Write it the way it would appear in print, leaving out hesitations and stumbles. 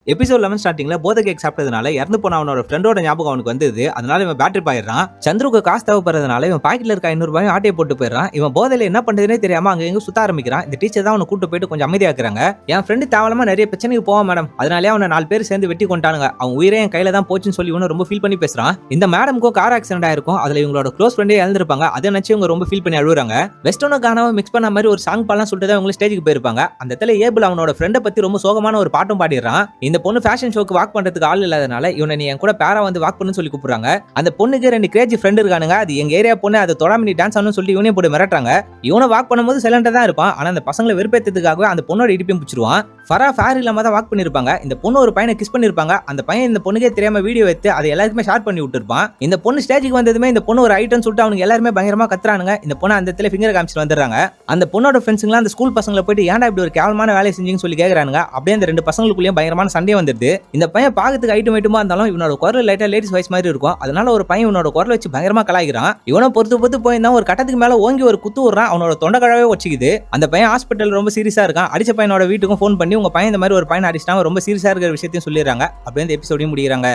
Episode 11 ஸ்டார்டிங்ல போதை cake சாப்பிட்டதுனால இறந்து போன அவனோட ஃப்ரெண்டோட ஞாபகம் அவனுக்கு வந்தது. அதனால இவன் பேட்டரி போயிடுறான். சந்துருக்கு காசு தேவைப்படுறதுனால இவன் பாக்கெட்ல இருக்க 500 ரூபாயும் ஆட்டையை போட்டு போயிடுறான். இவன் போதையில என்ன பண்றதுனே தெரியாம அங்க எங்க சுத்த ஆரம்பிக்கிறான். இந்த டீச்சர் தான் அவனை கூட்டு போயிட்டு கொஞ்சம் அமைதியாக்குறாங்க. என் ஃப்ரெண்டு தேவலமா நிறைய பிரச்சனைக்கு போவான் மேடம், அதனாலே அவனை 4 பேர் சேர்ந்து வெட்டி கொண்டானுங்க, அவன் உயிரே என் கையில தான் போச்சுன்னு சொல்லி இவனை ரொம்ப ஃபீல் பண்ணி பேசுறான். இந்த மேடமுக்கும் கார் ஆக்சிடென்ட் ஆயிருக்கும், அதுல இவங்களோட க்ளோஸ் ஃப்ரெண்டே இழந்திருப்பாங்க. அதை நினைச்சு இவங்க ரொம்ப ஃபீல் பண்ணி அழுகுறாங்க. வெஸ்டர்னோ கானாவை மிக்ஸ் பண்ண மாதிரி ஒரு சாங் பாடலாம் சொல்லிட்டு தான் இவங்க ஸ்டேஜுக்கு போயிருப்பாங்க. அந்த இடத்துல ஏபிள் அவனோட ஃப்ரெண்டை பத்தி ரொம்ப சோகமான ஒரு பாட்டும் பாடிடுறான். இந்த பொண்ணு ஃபேஷன் ஷோக்கு வாக் பண்றதுக்கு ஆள் இல்லாதனால இவனை நீ என் கூட பேரா வந்து வாக் பண்ணு சொல்லி கூப்பிடுறாங்க. அந்த பொண்ணுக்கு 2 கிரேஜி ஃப்ரெண்ட் இருக்கானுங்க, அது எங்க ஏரியா பொண்ணு, அதை தொடாம நீ டான்ஸ் ஆனு சொல்லி இவனே போட்டு மிரட்டுறாங்க. இவனை வாக் பண்ணும்போது சைலண்டா தான் இருப்பான், ஆனா அந்த பசங்களை வெறுப்பேற்றதுக்காகவே அந்த பொண்ணோட இடுப்பையும் பிடிச்சிருவான். ஃபரா ஃபேர் இல்லாம தான் வாக் பண்ணிருப்பாங்க. இந்த பொண்ணு ஒரு பையனை கிஸ் பண்ணிருப்பாங்க. அந்த பையன் இந்த பொண்ணுக்கே தெரியாம வீடியோ எடுத்து அதை எல்லாருக்குமே ஷேர் பண்ணி விட்டுருப்பான். இந்த பொண்ணு ஸ்டேஜுக்கு வந்ததுமே இந்த பொண்ணு ஒரு ஐட்டம் சொல்லிட்டு அவங்க எல்லாருமே பயங்கரமா கத்துறானுங்க. இந்த பொண்ணு அந்த இடத்துல ஃபிங்கர் காமிச்சிட்டு வந்துடுறாங்க. அந்த பொண்ணோட ஃப்ரெண்ட்ஸுங்களாம் அந்த ஸ்கூல் பசங்களை போயிட்டு ஏன்டா இப்படி ஒரு கேவலமான வேலையை செஞ்சீங்கன்னு சொல்லி கேட்கறானுங்க. அப்படியே அந்த 2 பசங்களுக்குள்ளேயும் பயங்கரமான சண்டை வந்துடுது. இந்த பையன் பாக்கிறதுக்கு ஐட்டமா இருந்தாலும் இவனோட குரல் லைட்டா லேடிஸ் வாய்ஸ் மாதிரி இருக்கும். அதனால ஒரு பையன் இவனோட குரல் வச்சு பயங்கரமா கலாய்க்கிறான். இவனை பொறுத்து போயிருந்தா ஒரு கட்டத்துக்கு மேல ஓங்கி ஒரு குத்து விடுறான். அவனோட தொண்டகழவே வச்சுக்குது. அந்த பையன் ஹாஸ்பிட்டல் ரொம்ப சீரியஸா இருக்கான். அடிச்ச பையனோட வீட்டுக்கும் ஃபோன் பண்ணி உங்க பையன் இந்த மாதிரி ஒரு பையன் அடிச்சிட்டாங்க, ரொம்ப சீரியஸா இருக்கிற விஷயத்தையும் சொல்லிடுறாங்க. அப்படியே இந்த எபிசோடையும் முடிக்கிறாங்க.